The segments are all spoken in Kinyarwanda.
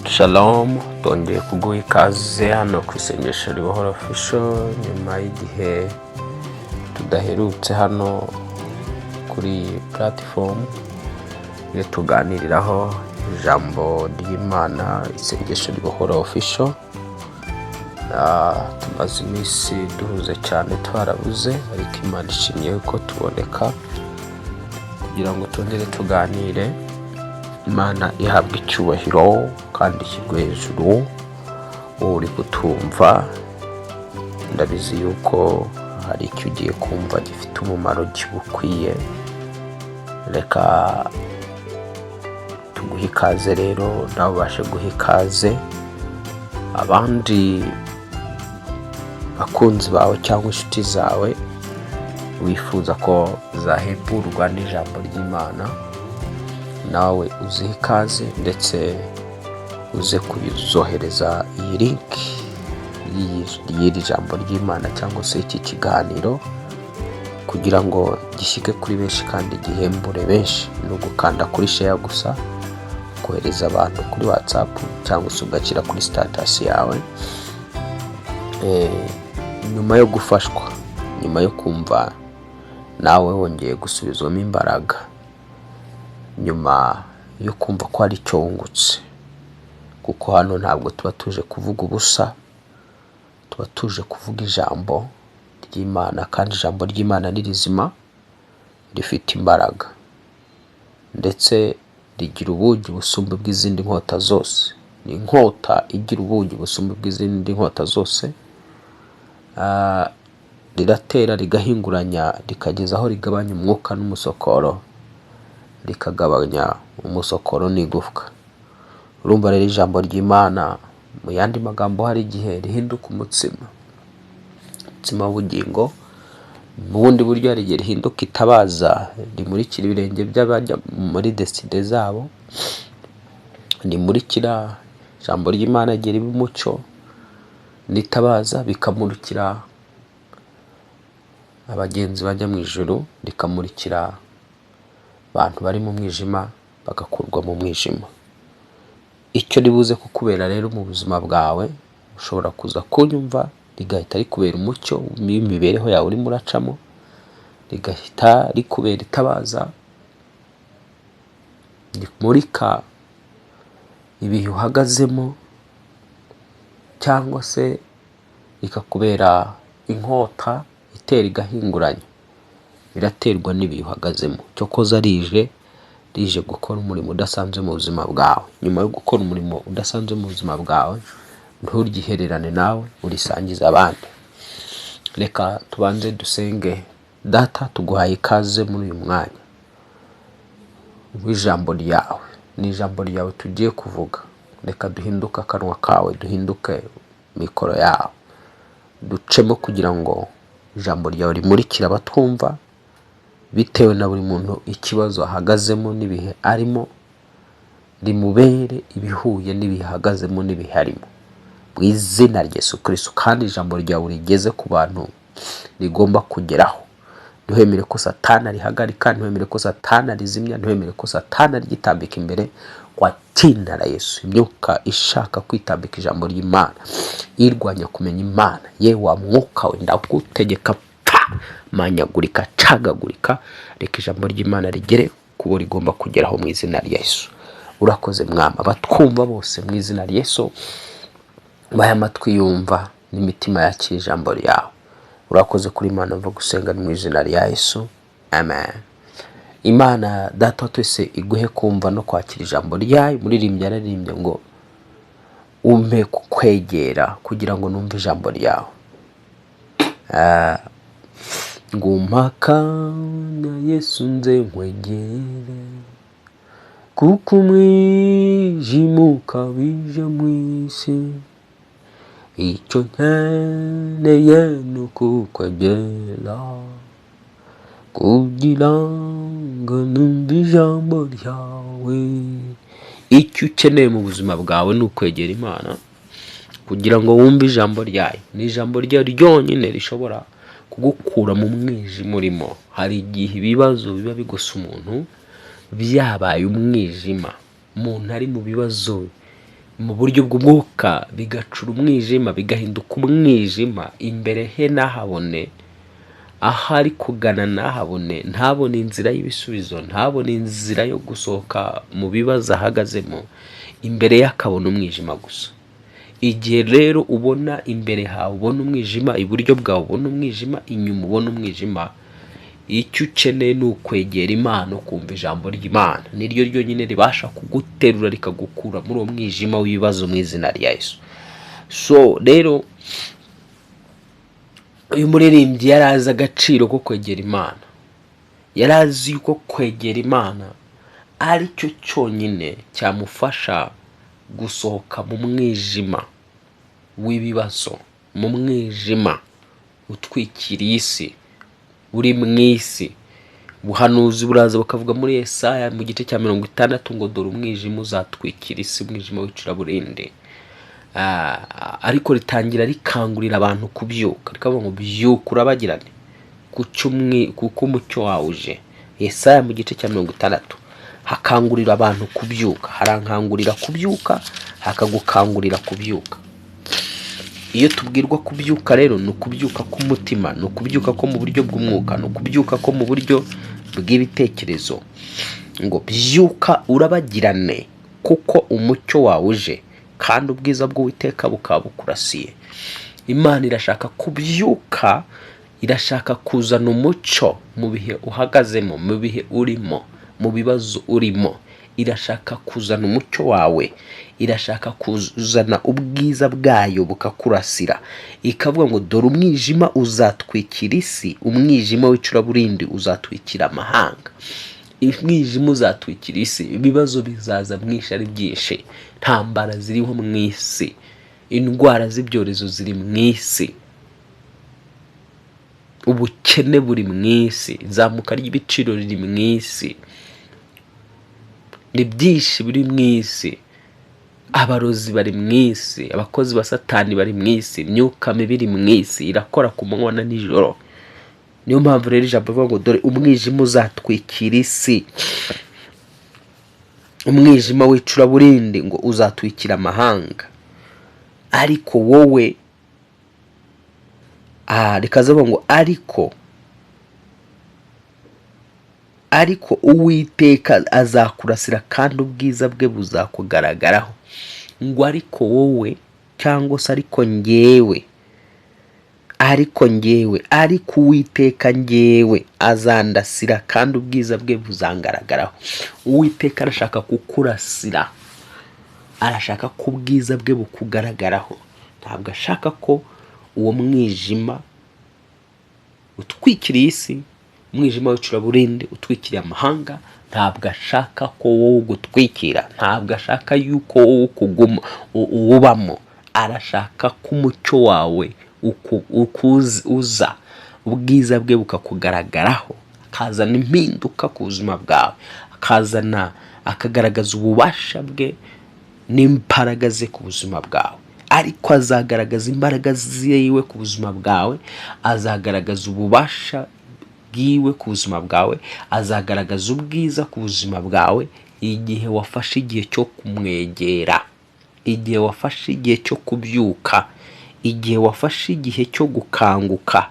Shalom, twongeye kuguha ikaze hano ku isengesho Ribohora Official nyuma y'igihe tudaherutse hano kuri platform iyo tuganiriraho ijambo ry'Imana. Isengesho Ribohora Official tumaze iminsi duhuze cyane twarabuze, ariko Imana ishimye ko tuboneka kugira ngo twongere tuganire. Imana ihabwa icyubahiro kandi ishyirwe hejuru. Wowe uri kutumva, ndabizi yuko hari icyo ugiye kumva gifite umumaro kibukwiye. Reka tuguhe ikaze rero, nawe ubashe guha ikaze abandi bakunzi bawe cyangwa inshuti zawe wifuza ko zahemburwa n'ijambo ry'Imana. Nawe uzihe ikaze ndetse uze kuzohereza iyi link y'iri jambo ry'Imana cyangwa se iki kiganiro kugira ngo gishyike kuri benshi kandi gihembure benshi. No gukanda kuri share gusa, kohereza abantu kuri WhatsApp cyangwa se ugashyira kuri status yawe. Nyuma yo gufashwa, nyuma yo kumva nawe wongeye gusubizwamo imbaraga, nyuma yo kumva ko hari icyo wungutse, kuko hano ntabwo tuba tuje kuvuga ubusa, tuba tuje kuvuga ijambo ry'Imana. Kandi ijambo ry'Imana ni rizima, rifite imbaraga ndetse rigira ubugi busumba bw'izindi nkota zose. Ni inkota igira ubugi busumba bw'izindi nkota zose. Riratera rigahinguranya rikageza aho rigabanya umwuka n'umusokoro, rikagabanya umusokoro n'igufwa. Urumva rero ijambo ry'Imana mu yandi magambo hari igihe rihinduka umutsima w'ubugingo. Mu bundi buryo hari igihe rihinduka itabaza rimurikira ibirenge by'abajya muri deside zabo. Rimurikira ijambo ry'Imana igihe riba umucyo n'itabaza, bikamurikira abagenzi bajya mu ijuru, rikamurikira abantu bari mu mwijima bagakurwa mu mwijima. Icyo ribuze kukubera rero mu buzima bwawe, ushobora kuza kunyumva rigahita rikubera umucyo w'imibereho yawe urimo uracamo, rigahita rikubera itabaza rimurika ibihe uhagazemo, cyangwa se rikakubera inkota itera igahinguranya. Biraterwa n'ibihe uhagazemo. Cyokoza rije gukora umurimo udasanzwe mu buzima bwawe. Nyuma yo gukora umurimo udasanzwe mu buzima bwawe, nturyihererane nawe, urisangiza abandi. Reka tubanze dusenge. Data, tuguhaye ikaze muri uyu mwanya w'ijambo ryawe. Ni ijambo ryawe tugiye kuvuga. Reka duhinduke akanwa kawe, duhinduke mikoro yawe, ducemo kugira ngo ijambo ryawe rimurikire abatwumva bitewe na buri muntu ikibazo ahagazemo n'ibihe arimo, rimubere ibihuye n'ibihe ahagazemo n'ibihe arimo, mu izina rya Yesu Kristo. Kandi ijambo ryawe rigeze ku bantu rigomba kugeraho. Ntuhemere ko Satani arihagarika, ntuhemere ko Satani arizimya, ntuhemere ko Satani aryitambika imbere. Kwa jina la Yesu, imyuka ishaka kwitambika ijambo ry'Imana, irwanya kumenya Imana, yewe wa mwuka we ndagutegeka manyagurika, cagagurika. Reka ijambo ry'Imana rigere kubo rigomba kugeraho mu izina rya Yesu. Urakoze Mwami. Abatwumva bose mu izina rya Yesu, bahe amatwi yumva n'imitima yakira ijambo ryawe. Urakoze kuri Imana, mva gusenga mu izina rya Yesu, amen. Imana Data twese iguhe kumva no kwakira ijambo ryayo. Muririmbyi yararimbye ngo umpe kukwegera kugira ngo numve ijambo ryawe. Ngumpakanya Yesu nze nkwegere, kuko umwijima ukabije mu isi. Icyo nkeneye ni ukukwegera kugira ngo numve ijambo ryawe. Icyo ukeneye mu buzima bwawe ni ukwegera Imana kugira ngo wumve ijambo ryayo. Ni ijambo ryayo ryonyine rishobora kugukura mu mwijima urimo. Hari igihe ibibazo biba bigose umuntu byabaye umwijima, umuntu ari mu bibazo mu buryo bw'umwuka bigacura umwijima, bigahinduka umwijima, imbere he nahabone, aho ari kugana nahabone, ntabone inzira y'ibisubizo, ntabone inzira yo gusohoka mu bibazo ahagazemo, imbere ye akabona umwijima gusa. Igihe rero ubona imbere hawe ubona umwijima, iburyo bwawe ubona umwijima, inyuma ubona umwijima, icyo ukeneye ni ukwegera Imana, ukumva ijambo ry'Imana. Niryo ryonyine ribasha kuguterura rikagukura muri uwo mwijima w'ibibazo mu izina rya Yesu. So rero uyu muririmbyi yari azi agaciro ko kwegera Imana, yari azi yuko kwegera Imana ari cyo cyonyine cyamufasha gusohoka mu mwijima w'ibibazo, mu mwijima utwikiriye isi, uri mu isi. Ubuhanuzi buraza bukavuga muri Yesaya mu gice cya 60 ngo dore umwijima uzatwikira isi, umwijima w'icuraburindi. Ariko ritangira rikangurira abantu kubyuka, rikavuga ngo byuka urabagirane kuko umucyo wawe uje. Yesaya mu gice cya 60 hakangurira abantu kubyuka, harankangurira kubyuka, hakagukangurira kubyuka. Iyo tubwirwa kubyuka rero ni ukubyuka k'umutima, ni ukubyuka ko mu buryo bw'umwuka, ni ukubyuka ko mu buryo bw'ibitekerezo. Ngo byuka urabagirane kuko umucyo wawe uje kandi ubwiza bw'Uwiteka bukaba bukurasiye. Imana irashaka kubyuka, irashaka kuzana umucyo mu bihe uhagazemo, mu bihe urimo, mu bibazo urimo. Irashaka kuzana umucyo wawe, irashaka kuzana ubwiza bwayo bukakurasira. Ikavuga ngo dore umwijima uzatwikira isi, umwijima w'icuraburindi uzatwikira amahanga. Umwijima uzatwikira isi, ibibazo bizaza mwinshi ari byinshi, ntambara ziriho mu isi, indwara z'ibyorezo ziri mu isi, ubukene buri mu isi, izamuka ry'ibiciro riri mu isi, ni byinshi biri mu isi. Abarozi bari mu isi, abakozi ba Satani bari mu isi, imyuka mibi iri mu isi, irakora ku manywa na nijoro. Niyo mpamvu rero ijambo rivuga ngo dore umwijima uzatwikira isi, umwijima w'icuraburindi ngo uzatwikira amahanga. Ariko wowe rikazavuga ngo ariko Uwiteka azakurasira kandi ubwiza bwe buzakugaragaraho. Ngo ariko wowe, cyangwa se ariko njyewe, ariko Uwiteka njyewe azandasira kandi ubwiza bwe buzangaragaraho. Uwiteka arashaka kukurasira, arashaka ko ubwiza bwe bukugaragaraho. Ntabwo ashaka ko uwo mwijima utwikiriye isi, umwijima w'icuraburindi utwikiriye amahanga, ntabwo ashaka ko wowe ugutwikira, ntabwo ashaka yuko wowe ukuguma ubamo. Arashaka ko umucyo wawe uza, ubwiza bwe bukakugaragaraho, akazana impinduka ku buzima bwawe, akagaragaza ububasha bwe n'imbaraga ze ku buzima bwawe. Ariko azagaragaza imbaraga ziwe ku buzima bwawe, azagaragaza ububasha bwiwe ku buzima bwawe, azagaragaza ubwiza ku buzima bwawe igihe wafashe igihe cyo kumwegera, igihe wafashe igihe cyo kubyuka, igihe wafashe igihe cyo gukanguka,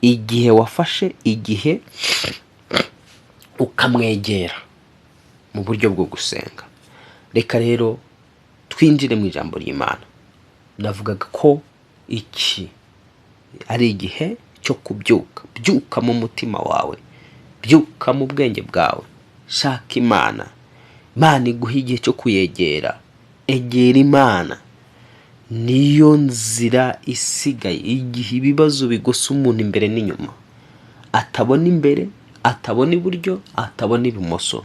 igihe wafashe igihe ukamwegera mu buryo bwo gusenga. Reka rero twinjire mu ijambo ry'Imana. Navugaga ko iki ari igihe cyo kubyuka. Byuka mu mutima wawe, byuka mu bwenge bwawe, shaka Imana. Imana iguha igihe cyo kuyegera. Egera Imana, niyo nzira isigaye igihe ibibazo bigose umuntu imbere n'inyuma, atabona imbere, atabona iburyo, atabona ibumoso,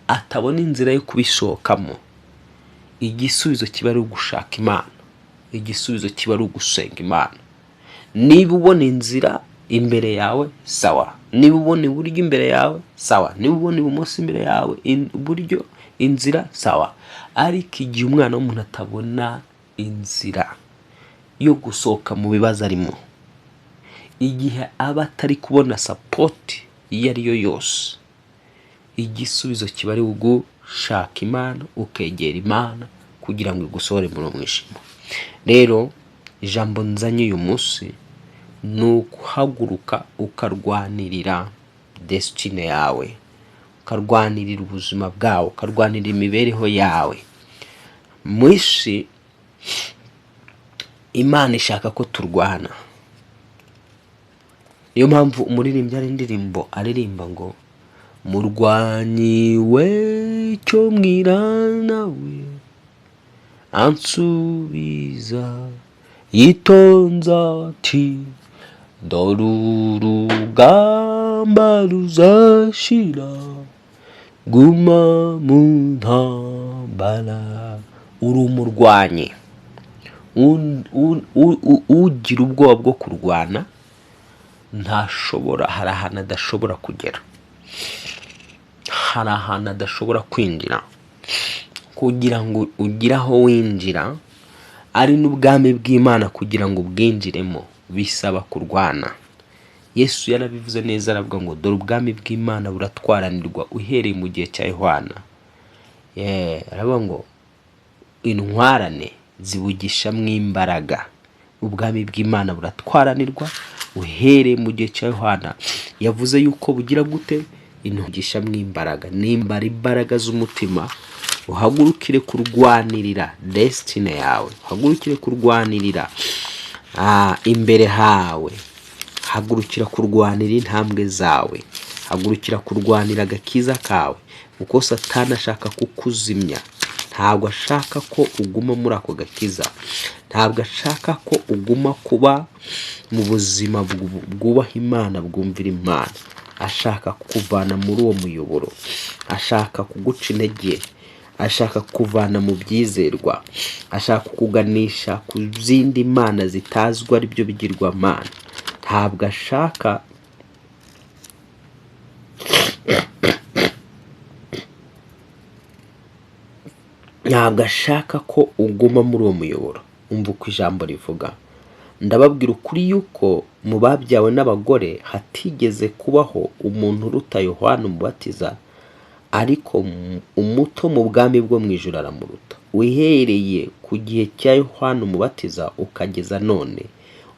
atabona inzira yo kubishokamo. Igisubizo kiba ari ugushaka Imana, igisubizo kiba ari ugusenga Imana. Niba ubona inzira imbere yawe, sawa. Niba ubona iburyo imbere yawe, sawa. Niba ubona ibumoso imbere yawe, iburyo, inzira, sawa. Ariko igihe umwana w'umuntu atabona inzira yo gusohoka mu bibazo arimo, igihe aba atari kubona support iyo ari yo yose, igisubizo kiba ari ugushaka Imana, ukegera Imana, kugira ngo igusohore muri umwijima. Rero ijambo nzanye uyu munsi ni ukuhaguruka ukarwanirira destiny yawe, ukarwanirira ubuzima bwawe, ukarwanirira imibereho yawe. Mu isi Imana ishaka ko turwana. Niyo mpamvu umuririmbyi ari indirimbo aririmba ngo murwanyi we cyo mwirana we ansubiza yitonza ati dore urugamba ruzashira guma mu ntambara. Uri umurwanyi ugira ubwoba bwo kurwana hari ahantu adashobora kugera, hari ahantu adashobora kwinjira. Kugira ngo ugire aho winjira ari n'ubwami bw'Imana, kugira ngo ubwinjiremo bisaba kurwana. Yesu yarabivuze neza, aravuga ngo dore ubwami bw'Imana buratwaranirwa uhereye mu gihe cya Yohana. Aravuga ngo intwarane zibugishamwo imbaraga. Ubwami bw'Imana buratwaranirwa uhereye mu gihe cya Yohana. Yavuze yuko bugira gute? Intugishamwo imbaraga. Nimbara imbaraga z'umutima, uhagurukire kurwanirira destiny yawe, uhagurukire kurwanirira imbere hawe, hagurukira kurwanira intambwe zawe, hagurukira kurwanira agakiza kawe, kuko Satani ashaka kukuzimya. Ntabwo ashaka ko uguma muri ako gakiza, ntabwo ashaka ko uguma kuba mu buzima bwubaha Imana, bwumvira Imana. Ashaka kukuvana muri uwo muyoboro, ashaka kuguca intege, ashaka kuvana mu byizerwa, ashaka kukuganisha ku zindi mana zitazwi ari byo bigirwamana. Ntabwo ashaka ko uguma muri uwo muyoboro. Umva uko ijambo rivuga. Ndababwira ukuri yuko mu babyawe n'abagore hatigeze kubaho umuntu uruta Yohana Umubatiza, ariko umuto mu bwami bwo mu ijuru aramuruta. Uhereye ku gihe cya Yohana Umubatiza ukageza none,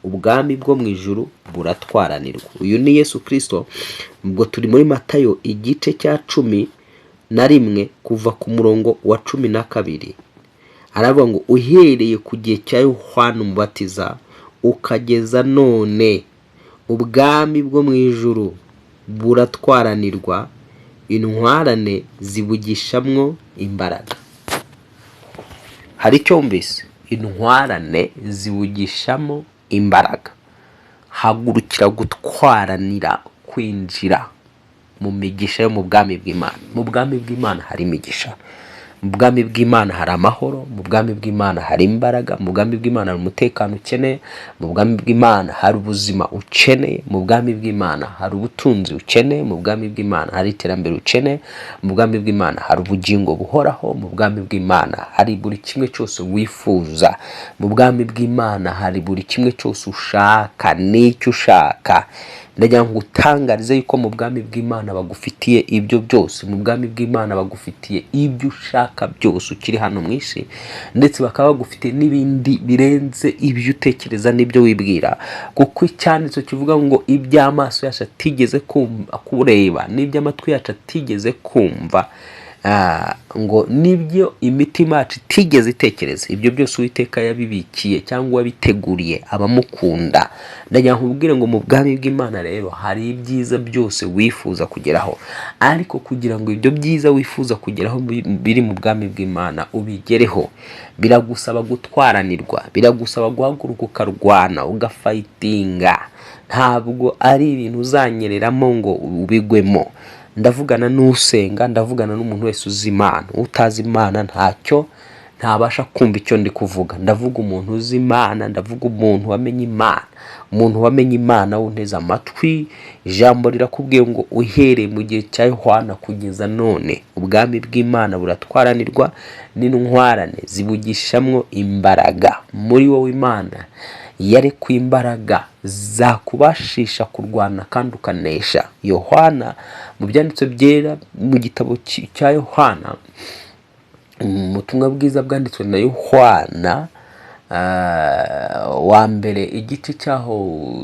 ubwami bwo mu ijuru buratwaranirwa. Uyu ni Yesu Kristo. Ubwo turi muri Matayo igice cya 11 kuva ku murongo wa 12. Aravuga ngo uhereye ku gihe cya Yohana Umubatiza ukageza none, ubwami bwo mu ijuru buratwaranirwa, intwarane zibugishamwo imbaraga. Hari icyo mbese? Intwarane ziwugishamo imbaraga. Hagurukira gutwaranira kwinjira mu migisha yo mu bwami bw'Imana. Mu bwami bw'Imana hari imigisha, mu bwami bw'Imana hari amahoro, mu bwami bw'Imana hari imbaraga, mu bwami bw'Imana hari umutekano ukeneye, mu bwami bw'Imana hari ubuzima ukeneye, mu bwami bw'Imana hari ubutunzi ukeneye, mu bwami bw'Imana hari iterambere ukeneye, mu bwami bw'Imana hari ubugingo buhoraho, mu bwami bw'Imana hari buri kimwe cyose wifuza, mu bwami bw'Imana hari buri kimwe cyose ushaka n'icyo ushaka. Ndagira ngo utangarize yuko mu bwami bw'Imana bagufitiye ibyo byose. Mu bwami bw'Imana bagufitiye ibyo ushaka byose ukiri hano mu isi, ndetse bakaba bagufitiye n'ibindi birenze ibyo utekereza n'ibyo wibwira, kuko icyanditso kivuga ngo iby'amaso yacu atigeze kureba n'iby'amatwi yacu atigeze kumva, ngo nibyo imitima yacu itigeze itekereza, ibyo byose Uwiteka yabibikiye cyangwa wabiteguriye abamukunda. Ndagira ngo nkubwire ngo mu bwami bw'Imana rero hari ibyiza byose wifuza kugeraho, ariko kugira ngo ibyo byiza wifuza kugeraho biri mu bwami bw'Imana ubigereho, biragusaba gutwaranirwa, biragusaba guhaguruka ukarwana, ugafightinga. Ntabwo ari ibintu uzanyereramo ngo ubigwemo. Ndavugana n'usenga, ndavugana n'umuntu wese uzi Imana. Utazi Imana ntabasha kumva icyo ndi kuvuga. Ndavuga umuntu uzi Imana, ndavuga umuntu wamenye Imana, umuntu wamenye Imana unteze amatwi. Ijambo rirakubwiye ngo uhereye mu gihe cya Yohana kugeza none, ubwami bw'Imana buratwaranirwa, n'intwarane zibugishamwo imbaraga. Muri wowe Imana yarekuye imbaraga zakubashisha kurwana kandi ukanesha. Yohana mu byanditse byera mu gitabo cya Yohana Ubutumwa bwiza bwanditswe na Yohana wa mbere igice cyaho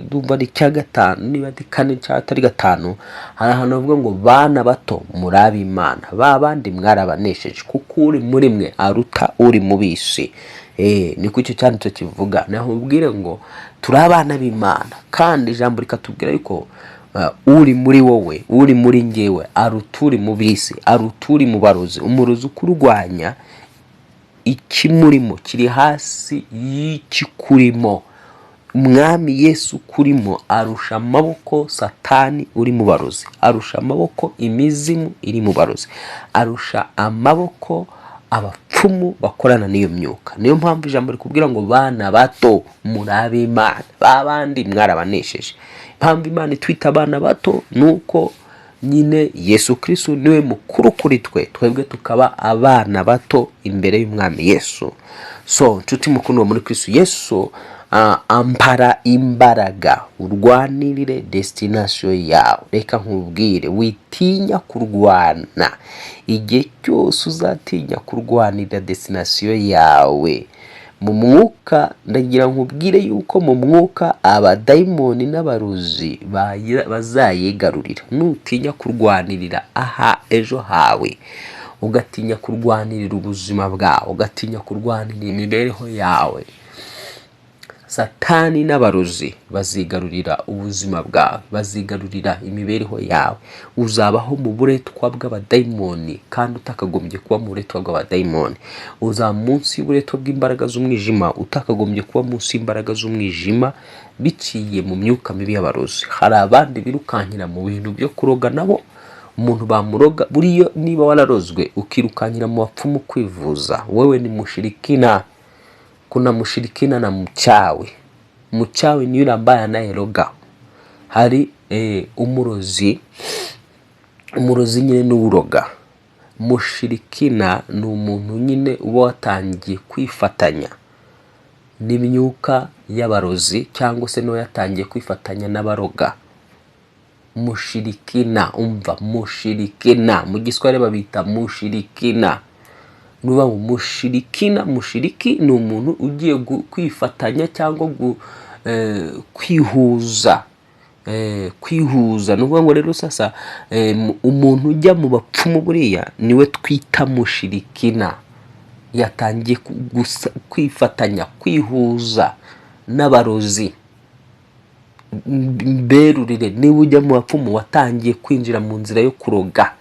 ndumva ari cya gatanu, niba ari kane cyangwa atari gatanu, hari ahantu bavuga ngo bana bato muri ab'Imana, ba bandi mwarabanesheje kuko uri muri mwe aruta uri mu bisi. Niko icyo cyanditse kivuga. Naho ubwire ngo turi abana b'Imana, kandi ijambo rikatubwira yuko uri muri wowe, uri muri ngewe aruta uri mu bisi, aruta uri mu barozi. Umurozi ukurwanya ikimurimo kiri hasi y'ikikurimo. Umwami Yesu kurimo arusha amaboko Satani uri mu barozi, arusha amaboko imizimu iri mu barozi, arusha amaboko abapfumu bakorana n'iyo myuka. Niyo mpamvu ijambo rikubwira ngo bana bato muri ab'Imana, babandi mwarabanesheje. Impamvu Imana itwita abana bato nuko nyine Yesu Kristo niwe mukuru kuri twe, twebwe tukaba abana bato imbere y'umwami Yesu. So nshuti mukundwa muri Kristo Yesu, ampara imbaraga urwanirire destination yawe. Reka nkubwire, witinya kurwana. Igihe cyose uzatinya kurwanira destination yawe mu mwuka, ndagira nkubwire yuko mu mwuka abadayimoni n'abarozi bazayigarurira. Nutinya kurwanirira ejo hawe, ugatinya kurwanirira ubuzima bwawe, ugatinya kurwanirira imibereho yawe, Satani n'abarozi bazigarurira ubuzima bwawe, bazigarurira imibereho yawe. Uzabaho mu buretwa bw'abadayimoni kandi utakagombye kuba mu buretwa bw'abadayimoni. Uzaba munsi y'uburetwa bw'imbaraga z'umwijima utakagombye kuba munsi y'imbaraga z'umwijima, biciye mu myuka mibi y'abarozi. Hari abandi birukankira mu bintu byo kuroga nabo. Umuntu bamuroga, buriyo niba wararozwe ukirukankira mu bapfumu kwivuza, wewe ni mushirikina. Kuna mushirikina na mchawi. Mchawi ni yule ambaye anayeroga. Hari umurozi nyine n'uroga. Mushirikina ni umuntu nyine uba watangiye kwifatanya n'imyuka y'abarozi, cyangwa se no yatangiye kwifatanya n'abaroga. Mushirikina, umva, mushirikina mu Giswahili babita mushirikina. Nuba mushirikina, mushiriki ni umuntu ugiye kwifatanya cyangwa kwihuza. Nuvuga ngo rero sasa umuntu ujya mu bapfumu buriya niwe twita mushirikina. Yatangiye kwifatanya, kwihuza n'abarozi. Berurire, niba ujya mu bapfumu watangiye kwinjira mu nzira yo kuroga,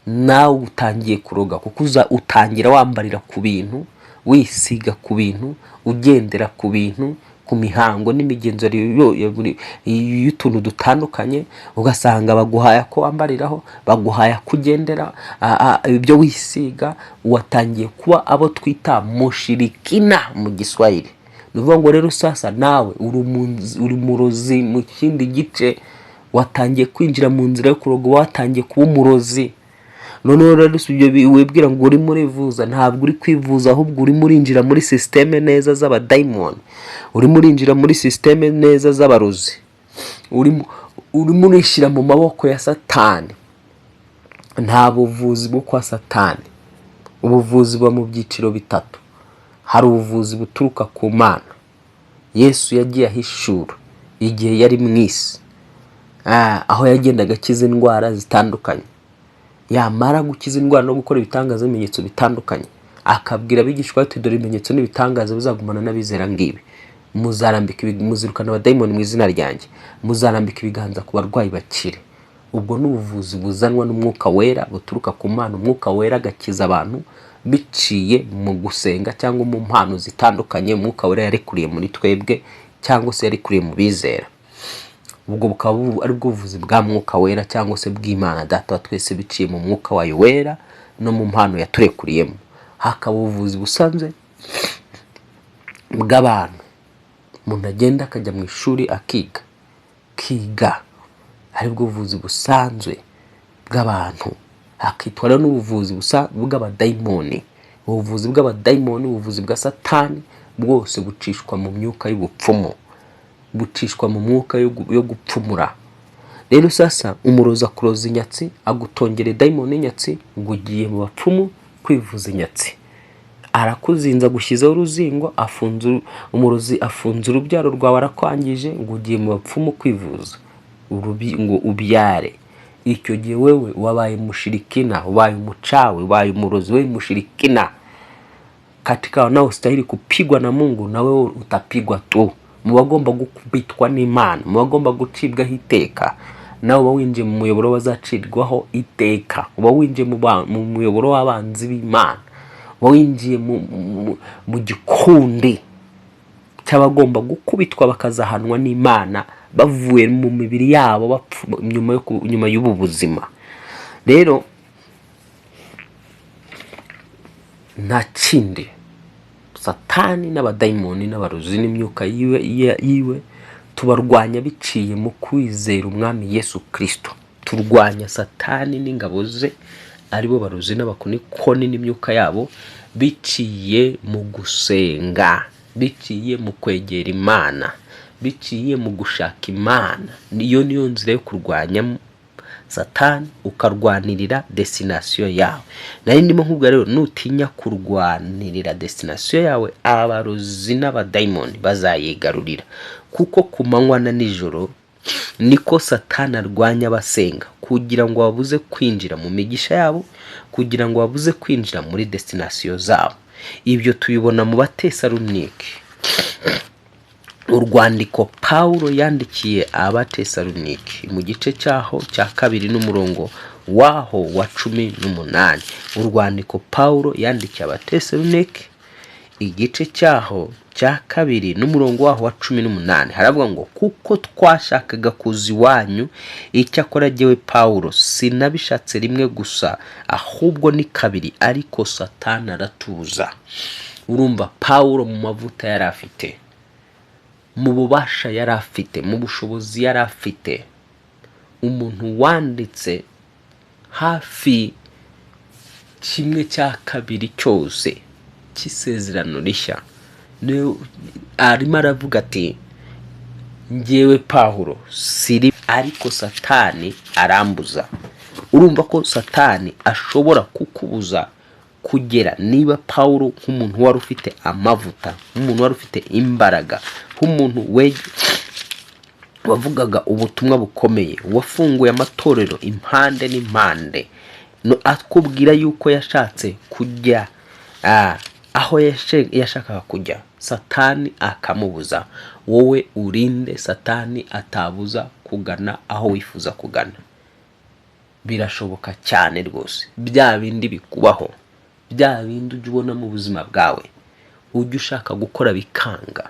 nawe utangiye kuroga, kuko utangira wambarira ku bintu, wisiga ku bintu, ugendera ku bintu, ku mihango n'imigenzo y'utuntu dutandukanye. Ugasanga baguhaya ko wambariraho, baguhaya kugendera, ibyo wisiga. Watangiye kuba abo twita mushirikina mu Giswahili. Nuvuga ngo rero sasa nawe uri murozi mu kindi gice, watangiye kwinjira mu nzira yo kuroga, watangiye kuba umurozi. None rero ibyo wibwira ngo uri muri vuza, ntabwo uri kwivuza, ahubwo uri murinjira muri systeme neza z'abadayimoni, uri murinjira muri systeme neza z'abarozi, uri murishyira mu maboko ya Satani. Nta buvuzi bwo kwa Satani. Ubuvuzi buba mu byiciro bitatu. Hari ubuvuzi buturuka ku Mana. Yesu yagiye ahishura igihe yari mu isi, aho yagendaga akiza indwara zitandukanye. Yamara gukiza indwara no gukora ibitangaza n'ibimenyetso bitandukanye, akabwira abigishwa ati dore ibimenyetso n'ibitangaza bizagumana n'abizera ngibi. Muzirukana abadayimoni mu izina ryanjye, muzarambika ibiganza ku barwayi bakire. Ubwo n'ubuvuzi buzanwa n'umwuka wera, buturuka ku Mana. Umwuka wera agakiza abantu biciye mu gusenga cyangwa mu mpano zitandukanye umwuka wera yarekuriye muri twebwe, cyangwa se yarekuriye mu bizera. Ubwo bukaba ari bwo buvuzi bwa mwuka wera, cyangwa se bw'Imana Data wa twese biciye mu mwuka wayo wera no mu mpano yaturekuriyemo. Hakaba ubuvuzi busanzwe bw'abantu. Umuntu agenda akajya mu ishuri akiga, ari bwo buvuzi busanzwe bw'abantu. Hakitwa n'ubuvuzi bw'abadayimoni. Ubuvuzi bw'abadayimoni, ubuvuzi bwa Satani, bwose bucishwa mu myuka y'ubupfumu, bucishwa mu mwuka yo gupfumura. Rero sasa umuroza kuroza inyatsi, agutongere dayimoni inyatsi, ngo ugiye mu bapfumu kwivuza inyatsi, arakuzinza gushyizeho uruzingo, umurozi afunze urubyaro rwawe, arakwangije ngo ugiye mu bapfumu kwivuza ngo ubyare. Icyo gihe wewe wabaye mushirikina, wabaye mchawi, wabaye murozi, wewe mushirikina. Katika wanaostahili kupigwa na Mungu, na wewe utapigwa tu. Mubagomba gukubitwa n'Imana, mubagomba gucibwaho iteka. Nawe uba winjiye mu muyoboro wazacirwaho iteka, uba winjiye mu muyoboro w'abanzi b'Imana, uba winjiye mu gikundi cy'abagomba gukubitwa bakazahanwa n'Imana bavuye mu mibiri yabo nyuma y'ubu buzima. Rero nta kindi, Satani n'abadayimoni n'abarozi n'imyuka yiwe tubarwanya biciye mu kwizera Umwami Yesu Kristo. Turwanya Satani n'ingabo ze, aribo barozi n'abakonikoni n'imyuka yabo, biciye mu gusenga, biciye mu kwegera Imana, biciye mu gushaka Imana. Niyo nzira yo kurwanya Satani, ukarwanirira destination yawe. Nari ndimo nkubwira rero, nutinya kurwanirira destination yawe, abarozi n'abadayimoni bazayigarurira, kuko ku manywa na nijoro niko Satani arwanya abasenga, kugira ngo babuze kwinjira mu migisha yabo, kugira ngo babuze kwinjira muri destination zabo. Ibyo tubibona mu Batesalonike. Urwandiko Paulo yandikiye Abatesalonike mu gice cyaho cya 2 n'umurongo waho wa 18. Urwandiko Paulo yandikiye Abatesalonike igice cyaho cya 2 n'umurongo waho wa 18, haravuga ngo kuko twashakaga kuza iwanyu, icyakora jyewe Paulo sinabishatse rimwe gusa, ahubwo ni 2, ariko Satani aratuza. Urumva Paulo mu mavuta yari afite, mu bubasha yari afite, mu bushobozi yari afite, umuntu wanditse hafi 1/2 cyose cy'isezerano rishya, arimo aravuga ati njyewe Paulo siri, ariko Satani arambuza. Urumva ko Satani ashobora kukubuza kugera, niba Paulo nk'umuntu wari ufite amavuta, nk'umuntu wari ufite imbaraga, nk'umuntu wavugaga ubutumwa bukomeye, wafunguye amatorero impande n'impande, no akubwira yuko yashatse kujya aho yashakaga kujya, Satani akamubuza. Wowe urinde Satani atabuza kugana aho wifuza kugana. Birashoboka cyane rwose. Bya bindi bikubaho, bya bindi ujya ubona mu buzima bwawe, ujya ushaka gukora bikanga,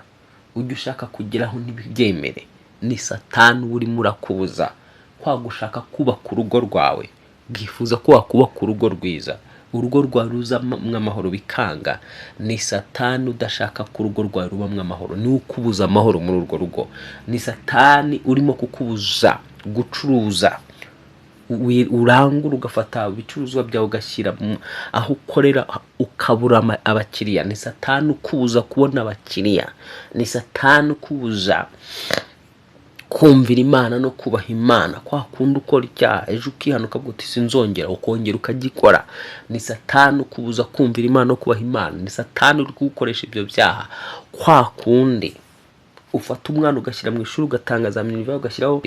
ujya ushaka kugeraho ntibibyemere, ni Satani urimo urakubuza kwa gushaka kubaka urugo rwawe, bwifuza ko wakubaka urugo rwiza, urugo rwawe ruzamwo amahoro bikanga. Ni Satani udashaka ko urugo rwawe rubamwo amahoro, ni ukubuza amahoro muri urwo rugo. Ni Satani urimo kukubuza gucuruza, urangura ugafata ibicuruzwa byawe ugashyira aho ukorera ukabura abakiriya. Ni Satani ukubuza kubona abakiriya, ni Satani ukubuza kumvira Imana no kubaha Imana. Kwa kundi ukora icyaha ejo ukihanuka ukavuga uti sinzongera, ukongera ukagikora. Ni Satani ukubuza kumvira Imana no kubaha Imana. Ni Satani uri kugukoresha ibyo byaha. Kwa kundi ufata umwana ugashyira mu ishuri, ugatanga za minivare ugashyiraho,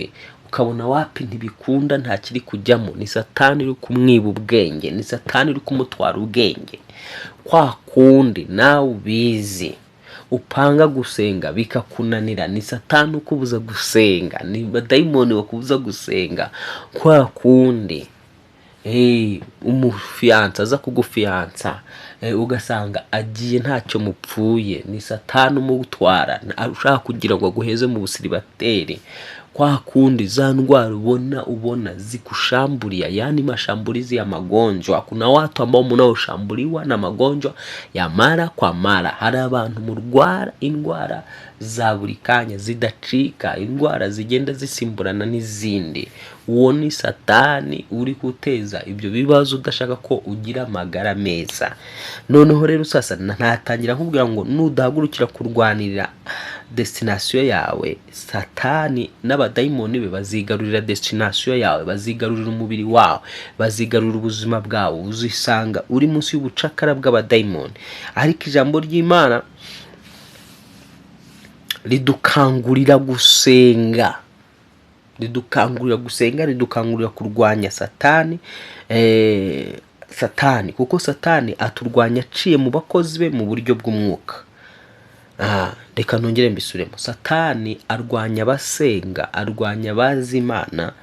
ukabona wapi ntibikunda, nta kiri kujyamo. Ni Satani uri kumwiba ubwenge, ni Satani uri kumutwara ubwenge. Kwa kundi nawe ubizi upanga gusenga bikakunanira, ni Satani ukubuza gusenga, ni badayimoni bakubuza gusenga. Kwa kundi umufiansa aza kugufiansa, ugasanga agiye ntacyo mupfuye, ni Satani umutwara, ushaka kugira ngo aguheze mu busiribateri. Kwa kundi za ndwara ubona zikushambulia, yani mashambulizi ya magonjwa. Kuna watu ambao mnaoshambuliwa na magonjwa ya mara kwa mara. Hari abantu murwara indwara za buri kanya zidacika, indwara zigenda zisimburana n'izindi. uwo ni Satani uri guteza ibyo bibazo udashaka ko ugira amagara meza. Noneho rero sasa ntatangira nkubwira ngo nudahagurukira kurwanirira destination yawe, Satani n'abadayimoni be bazigarurira destination yawe, bazigarurira umubiri wawe, bazigarurira ubuzima bwawe, uzisanga uri munsi y'ubucakara bw'abadayimoni. Ariko ijambo ry'Imana ridukangurira gusenga, ridukangurira kurwanya Satani, kuko Satani aturwanya aciye mu bakozi be mu buryo bw'umwuka. Reka nongere mbisuremo. Satani arwanya abasenga, arwanya abazi Imana,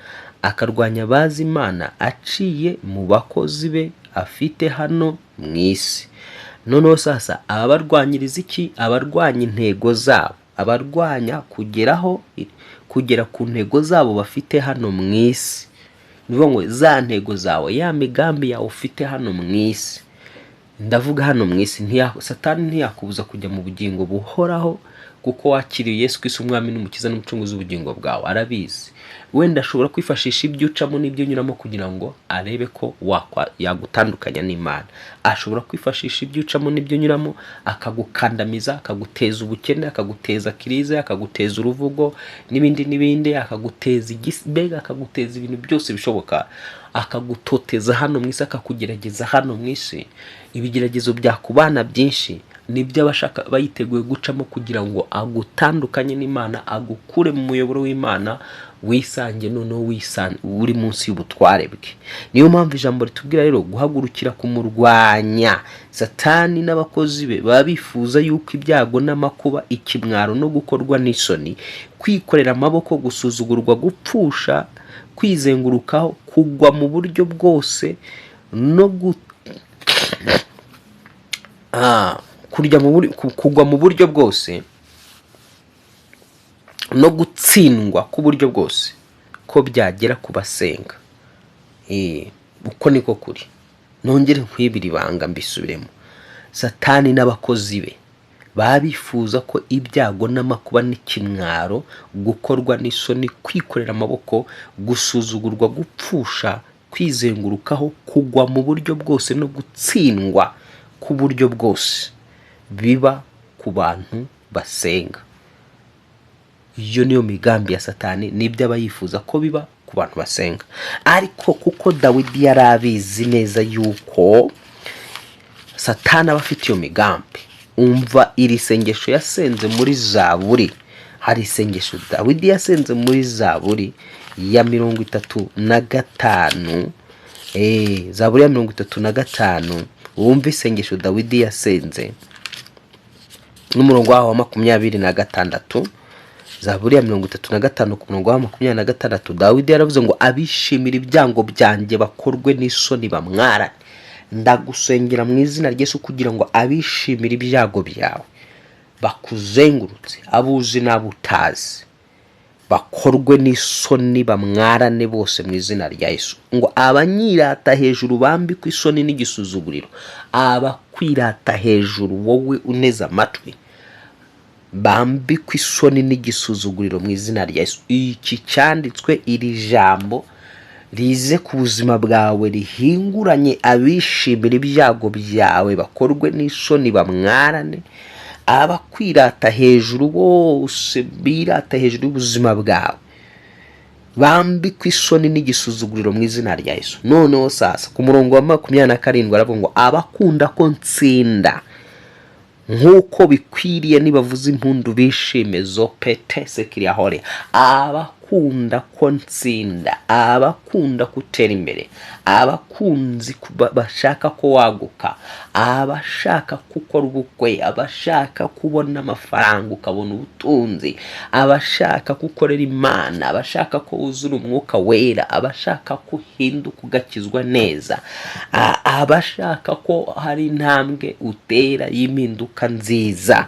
akarwanya abazi Imana aciye mu bakozi be afite hano mu isi. Noneho sasa abarwanyiriza iki? Abarwanya intego zabo, abarwanya kugera ku ntego zabo bafite hano mu isi. Nivuga ngo za ntego zawe, ya migambi yawe ufite hano mu isi, ndavuga hano mu isi, Satani ntiyakubuza kujya mu bugingo buhoraho, kuko wakiriye Yesu Kristo umwami n'umukiza n'umucunguzi w'ubugingo bwawe. Arabizi wenda ashobora kwifashisha ibyo ucamo n'ibyo unyuramo kugira ngo arebe ko yagutandukanya n'Imana. Ashobora kwifashisha ibyo ucamo n'ibyo unyuramo akagukandamiza, akaguteza ubukene, akaguteza kirize, akaguteza uruvugo n'ibindi, akaguteza igisbega, akaguteza ibintu byose bishoboka, akagutoteza hano mu isi, akakugerageza hano mu isi. Ibigeragezo byakubana byinshi nibyo abashaka bayiteguye gucamo kugira ngo agutandukanye n'Imana, agukure mu muyoboro w'Imana, wisange noneho uri munsi y'ubutware bwe. Niyo mpamvu ijambo ritubwira rero guhagurukira kumurwanya. Satani n'abakozi be baba bifuza yuko ibyago n'amakuba, ikimwaro no gukorwa n'isoni, kwikorera amaboko, gusuzugurwa, gupfusha, kwizengurukaho, kugwa mu buryo bwose kugwa mu buryo bwose no gutsindwa ku buryo bwose, ko byagera ku basenga. Uko niko kuri. Nongere nkwibira ibanga mbisubiremo. Satani n'abakozi be baba bifuza ko ibyago n'amakuba n'ikimwaro, gukorwa n'isoni, kwikorera amaboko, gusuzugurwa, gupfusha, kwizengurukaho, kugwa mu buryo bwose no gutsindwa ku buryo bwose biba ku bantu basenga. Iyo niyo migambi ya Satani, nibyo aba yifuza ko biba ku bantu basenga. Ariko kuko Dawidi yari abizi neza yuko Satani aba afite iyo migambi, umva iri sengesho yasenze muri Zaburi. Hari isengesho Dawidi yasenze muri Zaburi ya 35. Zaburi ya 35, wumva isengesho Dawidi yasenze n'umurongo wa 26. Zaburi ya 35 ku murongo wa 26, Dawidi yaravuze ngo abishimira ibyango byanjye bakorwe n'isoni bamwarane. Ndagusengera mu izina ry'Yesu kugira ngo abishimira ibyago byawe bakuzengurutse, abuzi n'abutazi, bakorwe n'isoni bamwarane bose mu izina rya Yesu. Ngo abanyirata hejuru bambikwe isoni n'igisuzuguriro. Abakwirata hejuru, wowe uneze amatwi, bambikwe isoni n'igisuzuguriro mu izina rya Yesu. Iki cyanditswe, iri jambo rize ku buzima bwawe, rihinguranye abishimira ibyago byawe bakorwe n'isoni bamwarane. Abakwirata hejuru bose, birata hejuru y'ubuzima bwawe, bambikwe isoni n'igisuzuguriro mu izina rya Yesu. Noneho sasa ku murongo wa 27 aravuga ngo abakunda ko ntsinda nk'uko bikwiriye nibavuza impundu bishime, zopete sekiriyahore. Abakunda ko ntsinda, abakunda gutera imbere, abakunzi bashaka ko waguka, abashaka gukora ubukwe, abashaka kubona amafaranga ukabona ubutunzi, abashaka gukorera Imana, abashaka ko wuzura umwuka wera, abashaka kuhinduka ugakizwa neza, abashaka ko hari intambwe utera y'impinduka nziza,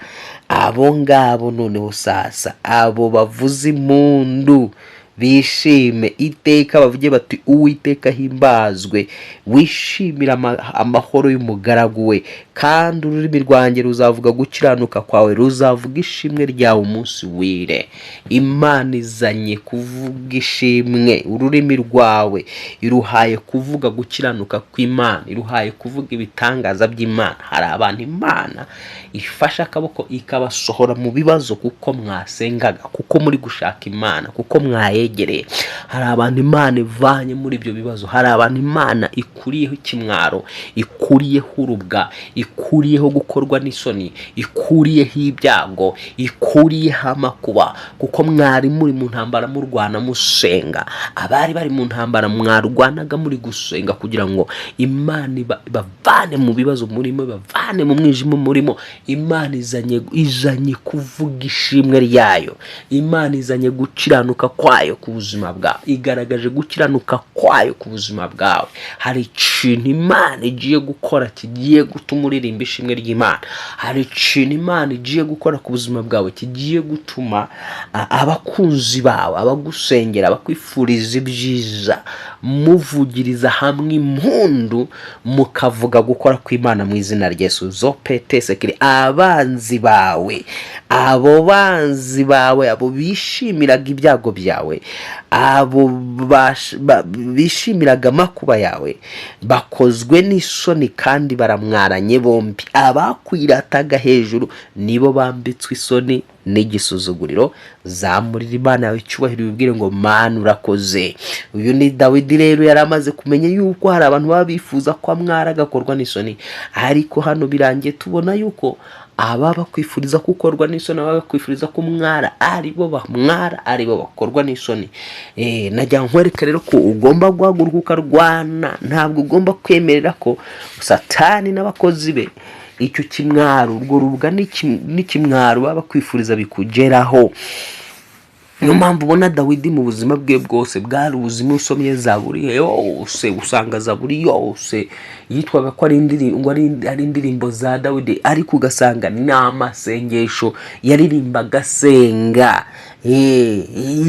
abo ngabo noneho sasa, abo bavuza impundu bishime iteka, bavuge bati Uwiteka himbazwe. Wishimira amahoro y'umugaragu we, kandi ururimi rwanjye ruzavuga gukiranuka kwawe, ruzavuga ishimwe ryawe umunsi wire. Imana izanye kuvuga ishimwe, ururimi rwawe iruhaye kuvuga gukiranuka kw'Imana, iruhaye kuvuga ibitangaza by'Imana. Hari abantu Imana ifasha akaboko ikabasohora mu bibazo kuko mwasengaga, kuko muri gushaka Imana, kuko mwayegereye. Hari abantu Imana ivanye muri ibyo bibazo, hari abantu Imana ikuriyeho ikimwaro, ikuriyeho urubwa, ikuriyeho gukorwa n'isoni, ikuriyeho ibyago, ikuriyeho amakuba, kuko mwari muri mu ntambara murwana musenga. Abari bari mu ntambara mwarwanaga muri gusenga kugira ngo Imana ibavane mu bibazo murimo, ibavane mu mwijima murimo. Imana izanye kuvuga ishimwe ryayo. Imana izanye gukiranuka kwayo ku buzima bwawe, igaragaje gukiranuka kwayo ku buzima bwawe. Hari ikintu Imana igiye gukora kigiye gutuma uririmba ishimwe ry'Imana. Hari ikintu Imana igiye gukora ku buzima bwawe kigiye gutuma abakunzi bawe, abagusengera, abakwifuriza ibyiza, muvugiriza hamwe impundu, mukavuga gukora kw'Imana mu izina rya Yesu. Zopetesekiri abanzi bawe, abo banzi bawe, abo bishimiraga ibyago byawe, abo bishimiraga amakuba yawe, bakozwe n'isoni kandi baramwaranye bombi. Abakwirataga hejuru nibo bambitswe isoni n'igisuzuguriro. Zamurira Imana yawe icyubahiro, ubibwire ngo Mana urakoze. Uyu ni Dawidi rero yari amaze kumenya yuko hari abantu baba bifuza ko amwara agakorwa n'isoni, ariko hano birangiye tubona yuko aba bakwifuriza gukorwa n'isoni, aba bakwifuriza kumwara, aribo bamwara, aribo bakorwa n'isoni. Najya nkwereka rero ko ugomba guhaguruka ukarwana. Ntabwo ugomba kwemerera ko Satani n'abakozi be icyo kimwaro, urwo rubwa n'ikimwaro baba bakwifuriza bikugeraho. Niyo mpamvu ubona Dawidi mu buzima bwe bwose bwari ubuzima, usomye Zaburi yose usanga Zaburi yose yitwaga ko ari indirimbo za Dawidi, ariko ugasanga ni amasengesho yaririmbaga asenga.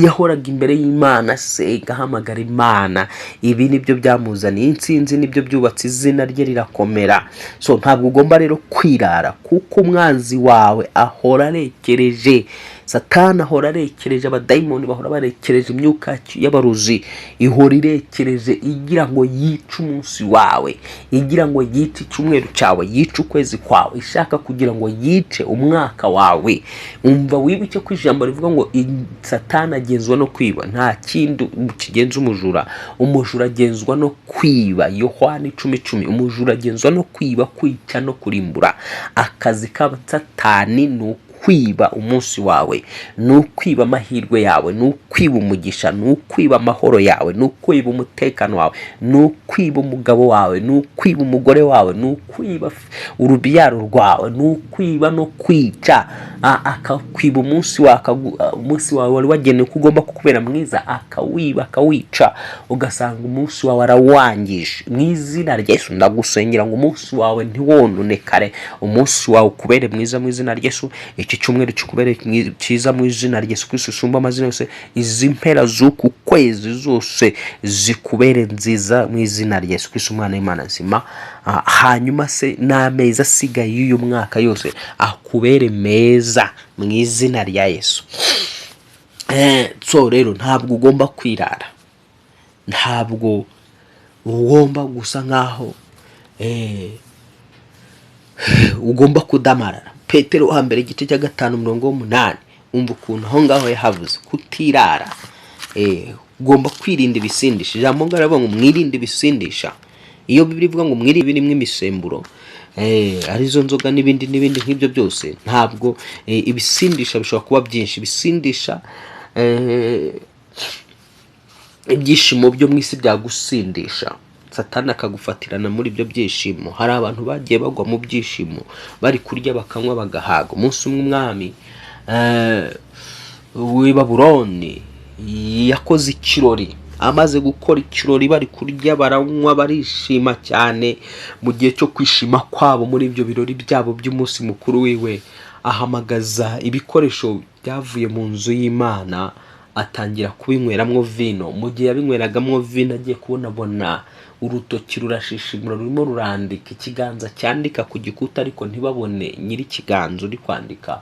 Yahoraga imbere y'Imana asenga, ahamagara Imana. Ibi nibyo byamuzaniye intsinzi, nibyo byubatse izina rye rirakomera. So ntabwo ugomba rero kwirara, kuko umwanzi wawe ahora arekereje. Satani ahora arekereje, abadayimoni bahora barekereje, imyuka y'abaruzi ihora irekereje igira ngo yice umunsi wawe, igira ngo yice icyumweru cyawe, yice ukwezi kwawe, ishaka kugira ngo yice umwaka wawe. Umva wibuke ko ijambo rivuga ngo Satani agenzwa no kwiba, nta kindi kigenza umujura. Umujura agenzwa no kwiba. Yohana 10:10. Umujura agenzwa no kwiba, kwica no kurimbura. Akazi k'Abatsatani ni kwiba umunsi wawe, ni ukwiba amahirwe yawe, ni ukwiba umugisha, ni ukwiba amahoro yawe, ni ukwiba umutekano wawe, ni ukwiba umugabo wawe, ni ukwiba umugore wawe, ni ukwiba urubyaro rwawe, ni ukwiba no kwica. Akakwiba umunsi wawe wari wagenewe ko ugomba kukubera mwiza, akawiba akawica, ugasanga umunsi wawe arawangije. Mu izina rya Yesu ndagusengera ngo umunsi wawe ntiwononekare, umunsi wawe ukubere mwiza mu izina rya Yesu. Iki cyumweru kikubere cyiza mu izina rya Yesu Kristo usumba amazina yose. Izi mpera z'uku kwezi zose zikubere nziza mu izina rya Yesu Kristo umwana w'Imana nzima. Hanyuma se n'amezi asigaye y'uyu mwaka yose akubere meza mu izina rya Yesu. So rero ntabwo ugomba kwirara, ntabwo ugomba gusa nkaho ugomba kudamarara. Petero wa mbere igice cya 5:8, umva ukuntu aho ngaho yahavuze kutirara. Ugomba kwirinda ibisindisha. Ijambo ngaravuga ngo mwirinde ibisindisha. Iyo Bibiri ivuga ngo mwirinde birimo imisemburo, arizo nzoga n'ibindi nk'ibyo byose, ntabwo ibisindisha bishobora kuba byinshi. Ibisindisha ibyishimo byo mu isi byagusindisha, Satani akagufatirana muri ibyo byishimo. Hari abantu bagiye bagwa mu byishimo, bari kurya bakanywa bagahaga. Umunsi umwe umwami w'i Babuloni yakoze ikirori. Amaze gukora ikirori, bari kurya baranywa barishima cyane. Mu gihe cyo kwishima kwabo muri ibyo birori byabo by'umunsi mukuru wiwe, ahamagaza ibikoresho byavuye mu nzu y'Imana, atangira kubinyweramwo vino. Mu gihe yabinyweragamo vino agiye kubona urutoki rurashishimura rurimo rurandika, ikiganza cyandika ku gikuta ariko ntibabone nyiri ikiganza uri kwandika.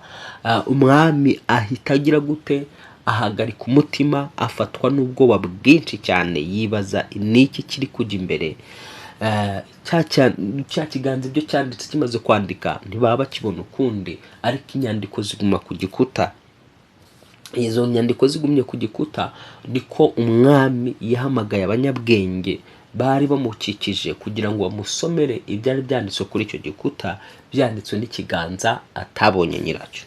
Umwami ahita agira gute? Ahagarika umutima, afatwa n'ubwoba bwinshi cyane, yibaza niki kiri kujya imbere. Cya kiganza ibyo cyanditse kimaze kwandika ntibaba bakibona ukundi, ariko inyandiko ziguma ku gikuta. Izo nyandiko zigumye ku gikuta niko umwami yahamagaye abanyabwenge bari bamukikije kugira ngo bamusomere ibyari byanditswe kuri icyo gikuta, byanditswe n'ikiganza atabonye nyiracyo.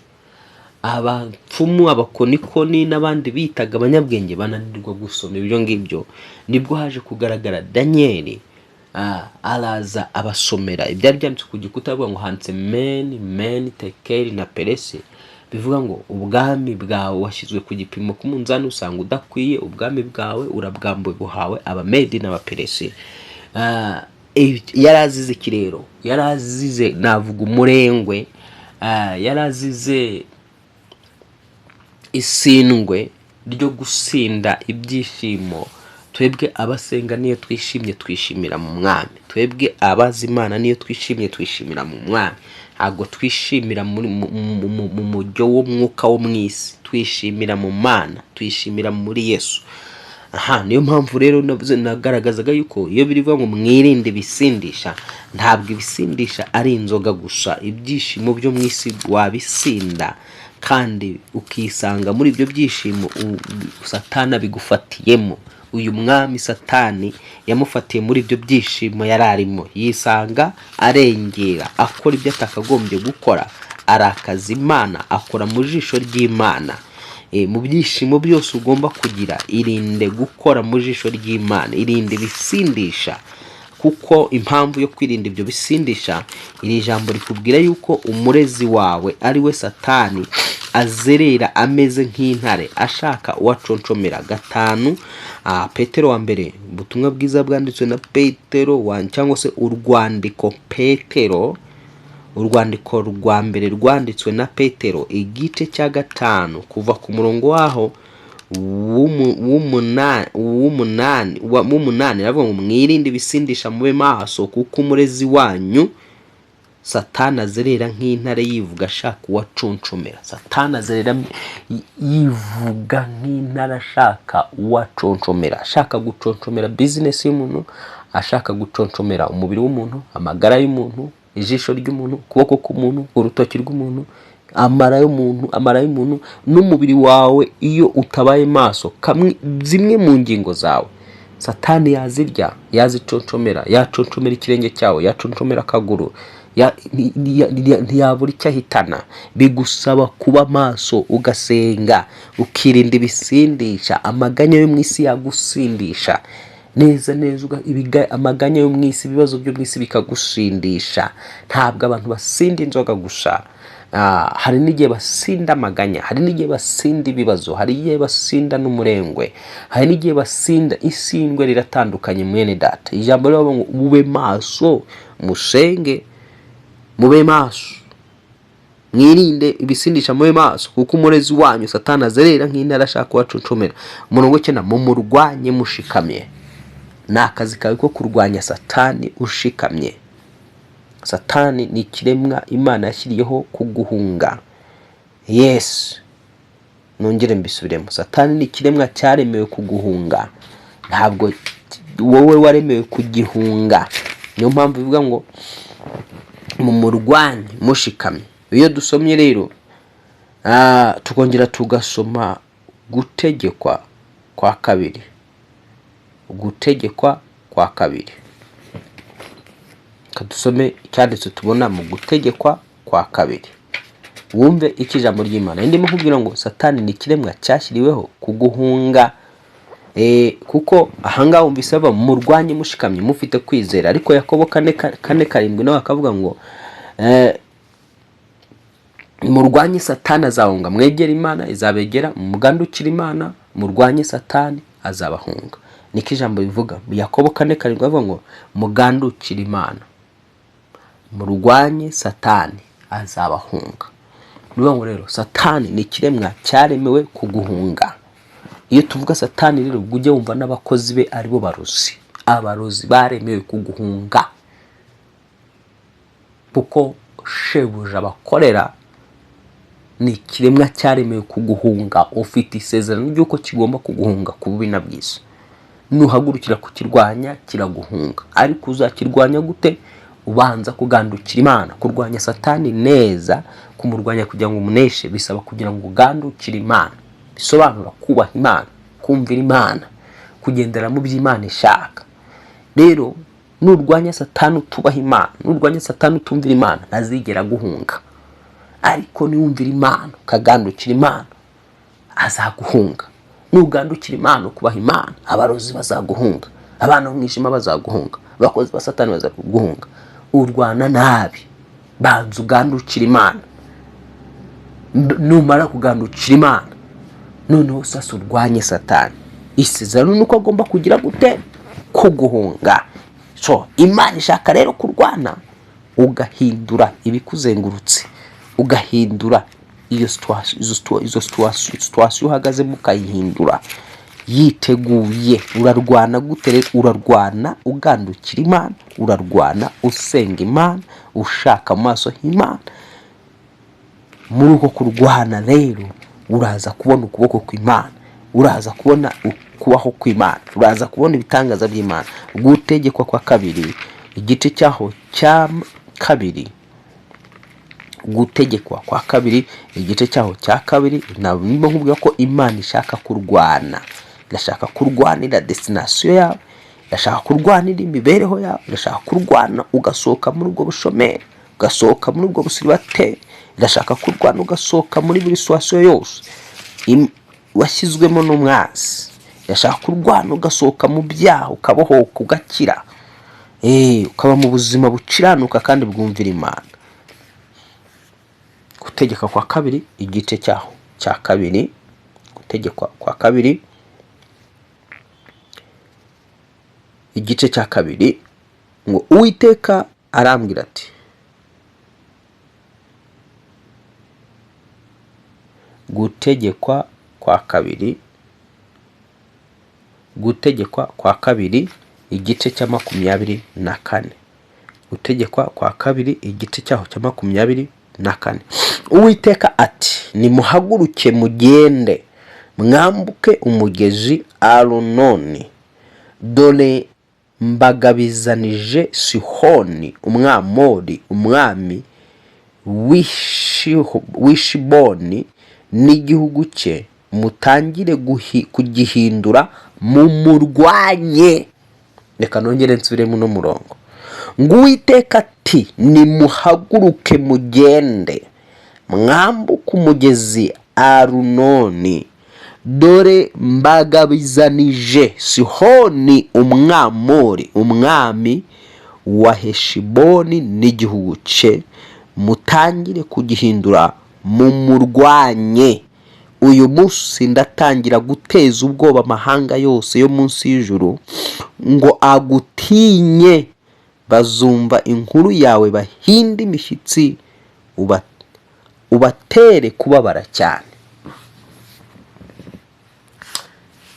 Abapfumu, abakonikoni n'abandi bitaga abanyabwenge bananirwa gusoma ibyo ngibyo. Nibwo haje kugaragara Daniel, araza abasomera ibyari byanditswe ku gikuta, avuga ngo handitse men, tekeli na peresi. Bivuga ngo ubwami bwawe washyizwe ku gipimo k'umunzani usanga udakwiye, ubwami bwawe urabwambuwe buhawe abamedi n'abaperesi. Yarazize iki rero? Yarazize navuga umurengwe, yarazize isindwe ryo gusinda ibyishimo. Twebwe abasenga niyo twishimye twishimira mu mwami, twebwe abazi Imana niyo twishimye twishimira mu mwami. Ntabwo twishimira mu mujyo w'umwuka wo mwisi, twishimira mu Mana, twishimira muri Yesu. Niyo mpamvu rero nagaragazaga yuko iyo birivuga ngo mwirinde ibisindisha, ntabwo ibisindisha ari inzoga gusa. Ibyishimo byo mwisi wabisinda kandi ukisanga muri ibyo byishimo Satani bigufatiyemo. Uyu mwami Satani yamufatiye muri ibyo byishimo yararimo, yisanga arengera, akora ibyo atakagombye gukora, arakaza Imana, akora mu jisho ry'Imana. Mu byishimo byose ugomba kugira, irinde gukora mu jisho ry'Imana, irinde ibisindisha. Kuko impamvu yo kwirinda ibyo bisindisha, iri jambo rikubwira yuko umurezi wawe ari we Satani azerera ameze nk'intare ashaka uwaconcomera. 5 Petero wa mbere, ubutumwa bwiza bwanditswe na Petero cyangwa se urwandiko Petero, urwandiko rwa mbere rwanditswe na Petero, igice cya 5 kuva ku murongo waho w'umunani aravuga ngo mwirinde ibisindisha mube maso, kuko umurezi wanyu Satani azerera nk'intare yivuga ashaka uwaconcomera. Satani azerera yivuga nk'intare ashaka uwaconcomera, ashaka guconcomera business y'umuntu, ashaka guconcomera umubiri w'umuntu, amagara y'umuntu, ijisho ry'umuntu, ukuboko k'umuntu, urutoki rw'umuntu, amara y'umuntu n'umubiri wawe. Iyo utabaye maso zimwe mu ngingo zawe Satani yazirya, yaziconcomera. Yaconcomera ikirenge cyawe, yaconcomera akaguru, ntiyabura icyo ahitana. Bigusaba kuba maso, ugasenga, ukirinda ibisindisha. Amaganya yo mu isi yagusindisha neza, amaganya yo mu isi, ibibazo byo mu isi bikagusindisha. Ntabwo abantu basinda inzoga gusa, hari n'igihe basinda amaganya, hari n'igihe basinda ibibazo, hari igihe basinda n'umurengwe, hari n'igihe basinda isindwe. Riratandukanye mwene data. Ijambo rero ngo mube maso, musenge, mube maso, mwirinde ibisindisha, mube maso, kuko umurezi wanyu Satani azerera nk'intare ashaka uwaconcomera. Umurongo 9, mumurwanye mushikamye. Ni akazi kawe ko kurwanya Satani ushikamye. Satani ni ikiremwa Imana yashyiriyeho kuguhunga. Yes, nongere mbisubiremo, Satani ni ikiremwa cyaremewe kuguhunga, ntabwo wowe waremewe kugihunga. Niyo mpamvu bivuga ngo mumurwanye mushikamye. Iyo dusomye rero tukongera tugasoma gutegekwa kwa 2, gutegekwa kwa 2, kadusome icyanditse tubona mu gutegekwa kwa 2. Wumve iki jambo ry'Imana. Ndimo kubwira ngo Satani ni ikiremwa cyashyiriweho kuguhunga. Kuko ahangaho umvise bava murwanye mushikamye mufite kwizera. Ariko Yakobo 4:7 nawe akavuga ngo murwanye Satani azahunga, mwegera Imana izabegera, mugandukira Imana, murwanye Satani azabahunga. Niki jambo bivuga. Yakobo 4:7 avuga ngo mugandukira Imana, murwanye Satani azabahunga. Niyo ngo rero Satani ni ikiremwa cyaremewe kuguhunga. Iyo tuvuga satani rero ujye wumva n'abakozi be aribo barozi. Abarozi baremewe kuguhunga, kuko shebuja bakorera ni ikiremwa cyaremewe kuguhunga. Ufite isezerano ry'uko kigomba kuguhunga ku bubi na bwiza. Nuhagurukira kukirwanya kiraguhunga. Ariko uzakirwanya gute? Ubanza kugandukira Imana. Kurwanya satani neza, kumurwanya kugira ngo umuneshe, bisaba kugira ngo ugandukire Imana. Bisobanura kubaha Imana, kumvira Imana, kugendera mu by'Imana ishaka. Rero nurwanya satani utubaha Imana, nurwanya satani utumvira Imana, ntazigera guhunga. Ariko niwumvira Imana ukagandukira Imana, azaguhunga. Nugandukira Imana ukubaha Imana, abarozi bazaguhunga, abana b'umwijima bazaguhunga, abakozi ba satani bazaguhunga. Urwana nabi, banza ugandukira Imana. Numara kugandukira Imana, noneho sasa urwanye satani. Isezerano nuko agomba kugira gute? Kuguhunga. So Imana ishaka rero kurwana, ugahindura ibikuzengurutse, ugahindura iyo situation uhagaze mukayihindura yiteguye. Urarwana gute? Urarwana ugandukira Imana, urarwana usenga Imana, ushaka amaso y'Imana. Muri uko kurwana rero uraza kubona ukuboko kw'Imana, uraza kubona kubaho kw'Imana, uraza kubona ibitangaza by'Imana. Gutegekwa kwa kabiri igice cyaho cya kabiri, gutegekwa kwa kabiri igice cyaho cya kabiri. Nabwo nkubwira ko Imana ishaka kurwana, irashaka kurwanira destination yawe, irashaka kurwanira imibereho yawe, irashaka kurwana ugasohoka muri ubwo bushomeri, ugasohoka muri ubwo busiribateri, irashaka kurwana ugasohoka muri buri situation yose washyizwemo n'umwanzi. Irashaka kurwana ugasohoka mu byaha, ukabohoka, ugakira, ukaba mu buzima buciranuka kandi bwumvira Imana. Gutegeka kwa kabiri igice cyaho cya kabiri, gutegekwa kwa kabiri igice cya kabiri, ngo Uwiteka arambwira ati, gutegekwa kwa kabiri, gutegekwa kwa kabiri igice cya 24. Gutegekwa kwa kabiri igice cyaho cya 24. Uwiteka ati, nimuhaguruke mugende mwambuke umugezi Arunoni, dore mbagabizanije Sihoni umwamori, umwami w'Ishiboni n'igihugu cye, mutangire kugihindura mumurwanye. Reka nongere nsubiremo no murongo. Ngo Uwiteka ati, nimuhaguruke mugende mwambuke umugezi Arunoni, dore mbagabizanije Sihoni umwamori, umwami wa Heshiboni n'igihugu cye, mutangire kugihindura mumurwanye. Uyu munsi ndatangira guteza ubwoba amahanga yose yo munsi y'ijuru, ngo agutinye. Bazumva inkuru yawe bahinde imishyitsi, ubatere kubabara cyane.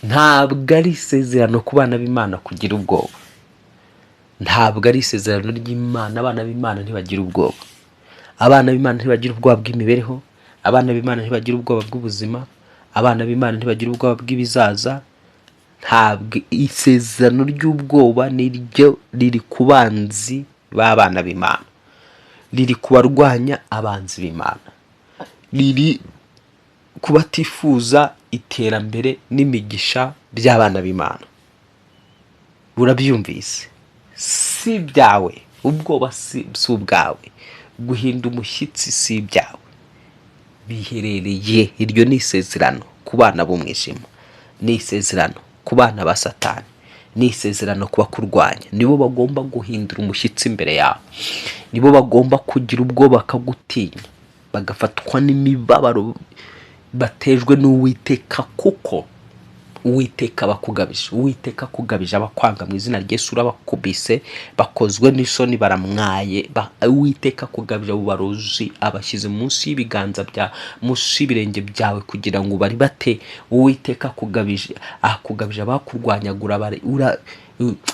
Ntabwo ari isezerano ku bana b'Imana kugira ubwoba. Ntabwo ari isezerano ry'Imana. Abana b'Imana ntibagira ubwoba. Abana b'Imana ntibagira ubwoba bw'imibereho. Abana b'Imana ntibagira ubwoba bw'ubuzima. Abana b'Imana ntibagira ubwoba bw'ibizaza. Ntabwo isezerano ry'ubwoba niryo riri ku banzi b'abana b'Imana, riri kubarwanya abanzi b'Imana, riri kubatifuza iterambere n'imigisha by'abana b'Imana. Urabyumvise? Si byawe. Ubwoba si ubwawe. Guhinda umushyitsi si ibyawe. Biherereye. Iryo ni isezerano ku bana b'umwijima, ni isezerano ku bana ba Satani, ni isezerano kuba kurwanya. Nibo bagomba guhindura umushyitsi imbere yawe, nibo bagomba kugira ubwoba, bakagutinya, bagafatwa n'imibabaro batejwe n'Uwiteka, kuko Uwiteka bakugabije, Uwiteka kugabije abakwanga mu izina rya Yesu, urabakubise bakozwe n'isoni baramwaye. Uwiteka kugabije abo barozi abashyize munsi y'ibiganza bya munsi y'ibirenge byawe kugira ngo bari bate. Uwiteka kugabije akugabije abakurwanyagura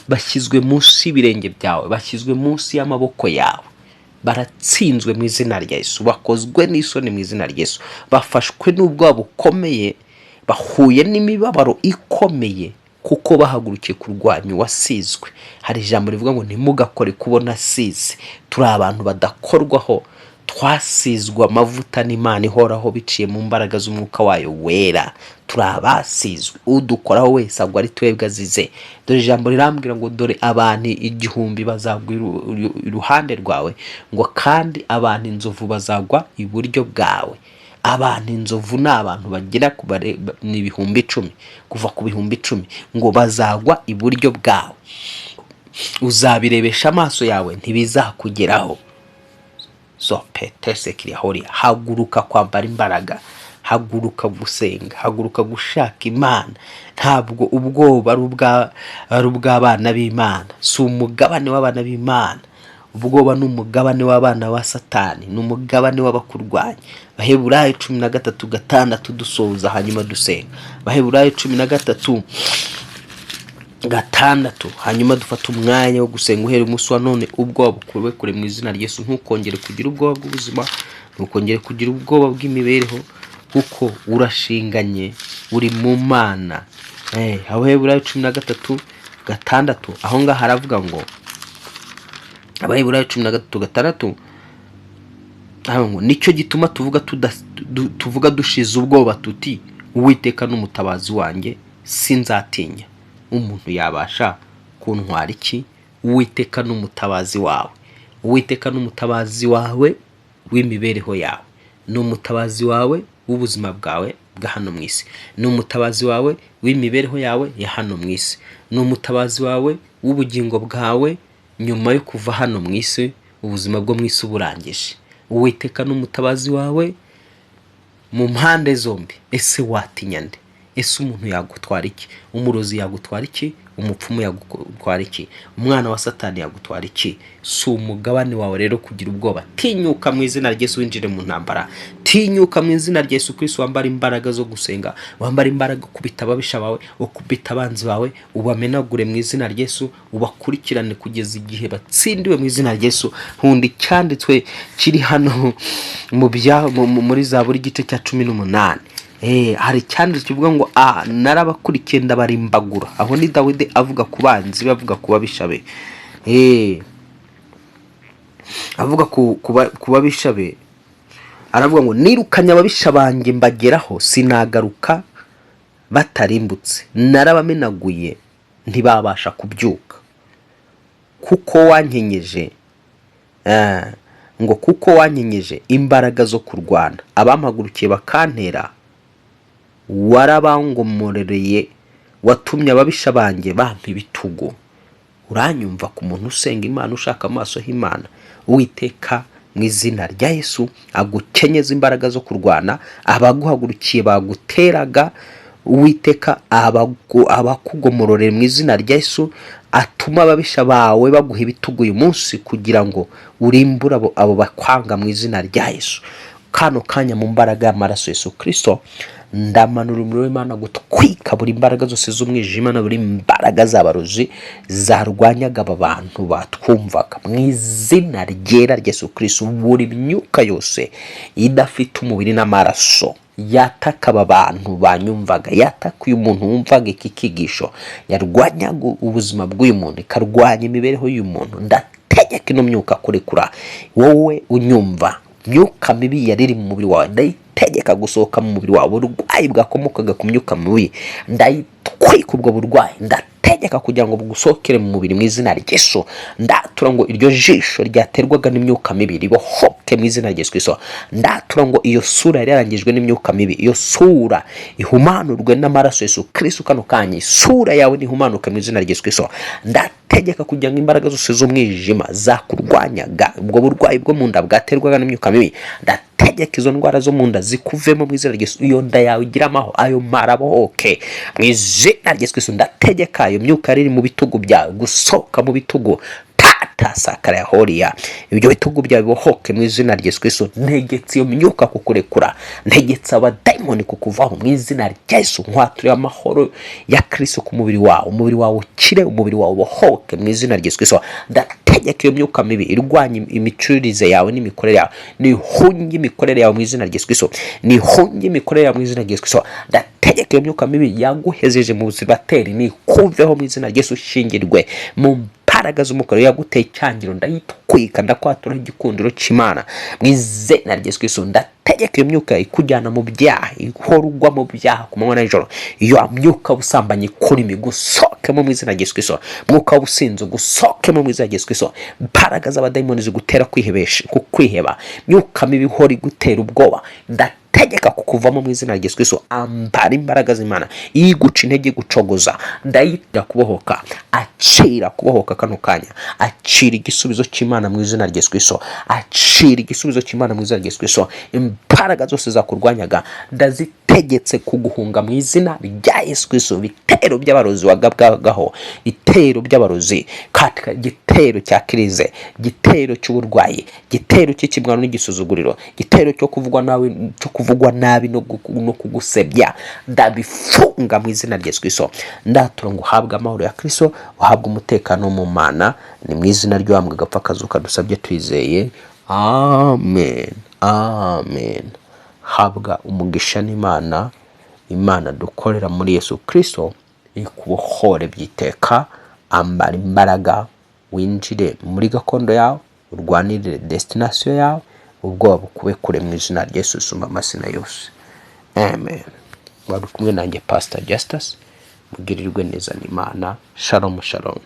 bashyizwe munsi y'ibirenge byawe, bashyizwe munsi y'amaboko yawe, baratsinzwe mu izina rya Yesu, bakozwe n'isoni mu izina rya Yesu, bafashwe n'ubwoba bukomeye, bahuye n'imibabaro ikomeye kuko bahagurukiye kurwanya uwasizwe. Hari ijambo rivuga ngo ntimugakore kubona asize. Turi abantu badakorwaho, twasizwe amavuta n'Imana ihoraho biciye mu mbaraga z'umwuka wayo wera. Turi abasizwe, udukoraho wese agwa ari twebwe azize. Dore ijambo rirambwira ngo dore abantu 1000 bazagwa iruhande rwawe, ngo kandi abantu inzovu bazagwa iburyo bwawe. Abantu inzovu ni abantu bagera ku ni 10,000, kuva ku 10,000 ngo bazagwa iburyo bwawe. Uzabirebesha amaso yawe ntibizakugeraho. So petese kirihori, haguruka kwambara imbaraga, haguruka gusenga, haguruka gushaka Imana. Ntabwo ubwoba ari ubw'abana b'Imana, si umugabane w'abana b'Imana. Ubwoba ni umugabane w'abana wa Satani, ni umugabane w'abakurwanya. Baheburayo 13:6 dusoza hanyuma dusenga. Baheburayo 13:6 hanyuma dufata umwanya wo gusenga uhere umunsi wa none. Ubwoba bukurwe kure mu izina rya Yesu. Ntukongere kugira ubwoba bw'ubuzima, ntukongere kugira ubwoba bw'imibereho, kuko urashinganye, uri mu Mana. Baheburayo 13:6 aho ngaho haravuga ngo, Abaheburayo 13:6 ngo nicyo gituma tuvuga dushize ubwoba tuti Uwiteka n'umutabazi wanjye sinzatinya. Umuntu yabasha kuntwara iki? Uwiteka n'umutabazi wawe, Uwiteka n'umutabazi wawe w'imibereho yawe, n'umutabazi wawe w'ubuzima bwawe bwa hano mu isi, n'umutabazi wawe w'imibereho yawe ya hano mu isi, n'umutabazi wawe w'ubugingo bwawe nyuma yo kuva hano mu isi, ubuzima bwo mu isi burangije. Uwiteka n'umutabazi wawe mu mpande zombi. Ese watinya nde? Ese umuntu yagutwara iki? Umurozi yagutwara iki? Umupfumu yagutwara iki? Umwana wa Satani yagutwara iki? Si umugabane wawe rero kugira ubwoba. Tinyuka mu izina rya Yesu, winjire mu ntambara. Tinyuka mu izina rya Yesu Kristo, wambara imbaraga zo gusenga, wambara imbaraga kubita ababisha bawe, ukubita abanzi bawe, ubamenagure mu izina rya Yesu, ubakurikirane kugeza igihe batsindiwe mu izina rya Yesu. Hundi cyanditswe kiri hano muri Zaburi igice cya 18. Hari cyanditswe kivuga ngo narabakurikiye ndabarimbagura. Aho ni Dawidi avuga ku banzi, bavuga ku babisha be. Avuga ku babisha be, aravuga ngo nirukanye ababisha banjye mbageraho, sinagaruka batarimbutse. Narabamenaguye ntibabasha kubyuka. Kuko wankenyeje imbaraga zo kurwana, abampagurukiye bakantera, warabangomorereye, watumye ababisha banjye bampa ibitugu. Uranyumva ku muntu usenga Imana, ushaka amaso h'Imana? Uwiteka mu izina rya Yesu agukenyeza imbaraga zo kurwana. Abaguhagurukiye baguteraga, Uwiteka abakugomororera mu izina rya Yesu, atuma ababisha bawe baguha ibitugu uyu munsi kugira ngo urimbure abo bakwanga mu izina rya Yesu. Kano kanya mu mbaraga y'amaraso Yesu Kristo, ndamanura umuriro w'Imana gutwika buri imbaraga zose z'umwijima na buri imbaraga z'abarozi zarwanyaga aba bantu batwumvaga mu izina ryera rya Yesu Kristo. Buri myuka yose idafite umubiri n'amaraso yataka aba bantu banyumvaga, yataka uyu muntu wumvaga iki kigisho, yarwanyaga ubuzima bw'uyu muntu, ikarwanya imibereho y'uyu muntu, ndategeka ino myuka kurekura. Wowe unyumva, myuka mibi yariri mu mubiri wawe ndayitegeka gusohoka mu mubiri wawe. Uburwayi bwakomokaga ku myuka mibi ndayitwika ubwo burwayi, ndategeka kugira ngo bugusohokere mu mubiri mu izina rya Yesu. Ndatura ngo iryo jisho ryaterwaga n'imyuka mibi ribohoke mu izina rya Yesu Kristo. Ndatura ngo iyo sura yari yarangijwe n'imyuka mibi, iyo sura ihumanurwe n'amaraso Yesu Kristo. Kano kanya isura yawe nihumanuke mu izina rya Yesu Kristo. Ndategeka kugira ngo imbaraga zose z'umwijima zakurwanyaga, ubwo burwayi bwo mu nda bwaterwaga n'imyuka mibi, ndategeka izo ndwara zo mu nda zikuvemo mu izina rya Yesu. Iyo nda yawe igira amahoro, ayo mara abohoke mu izina rya Yesu. Ndategeka iyo myuka iri mu bitugu byawe gusohoka mu bitugu tasakara ya horiya, ibyo bitugu byawe bibohoke mu izina rya Yesu. Ntegetse iyo myuka kukurekura, ntegetse abadayimoni kukuvaho mu izina rya Yesu. Nkwaturira amahoro ya Kristo ku mubiri wawe, umubiri wawe ukire, umubiri wawe ubohoke mu izina rya Yesu. Ndategeka iyo myuka mibi irwanya imicururize yawe n'imikorere yawe, nihunge imikorere yawe mu izina rya Yesu, nihunge imikorere yawe mu izina rya Yesu. Ndategeka iyo myuka mibi yaguhejeje mu buzibateri nikuveho mu izina rya Yesu. Shingirwe mu mbaraga z'umukara yaguteye cyangiro, ndayitwika, ndakwatura igikundiro cy'Imana mu izina rya Yesu. Ndategeka iyo myuka ikujyana mu byaha, ihorugwa mu byaha ku manywa n'ijoro. Iyo myuka busambanyi kuri mi gusokemo mu izina rya Yesu. Mwuka w'ubusinzi gusokemo mu izina rya Yesu. Mbaraga z'abadayimoni zigutera kwihebesha, kukwiheba, myuka mibi ihora igutera ubwoba, tegeka kukuvamo mu izina rya Yesu. Ambara imbaraga z'Imana iguca intege gucogoza, ndayita kubohoka, acira kubohoka kano kanya, acira igisubizo cy'Imana mu izina rya Yesu, acira igisubizo cy'Imana mu izina rya Yesu. Imbaraga zose zakurwanyaga ndazitegetse kuguhunga mu izina rya Yesu. Bitero by'abarozi wagabwagaho, itero by'abarozi, katika gitero cya krize, gitero cy'uburwayi, gitero cy'ikimwano n'igisuzuguriro, gitero cyo kuvugwa nabi no kugusebya, ndabifunga mu izina rya Yesu. Ndatura ngo uhabwe amahoro ya Kristo, uhabwe umutekano mu Mana, ni mu izina ry'uwambwe gapfa kazuka dusabye twizeye, amen, amen. Habwa umugisha n'Imana, Imana dukorera muri Yesu Kristo ikubohore byiteka. Ambara imbaraga, winjire muri gakondo yawe, urwanirire destination yawe, ubwoba bukube kure mu izina rya Yesu usumba amasina yose, amen. Wari kumwe nanjye Pastor Justus, mugirirwe neza n'Imana. Shalom, shalom.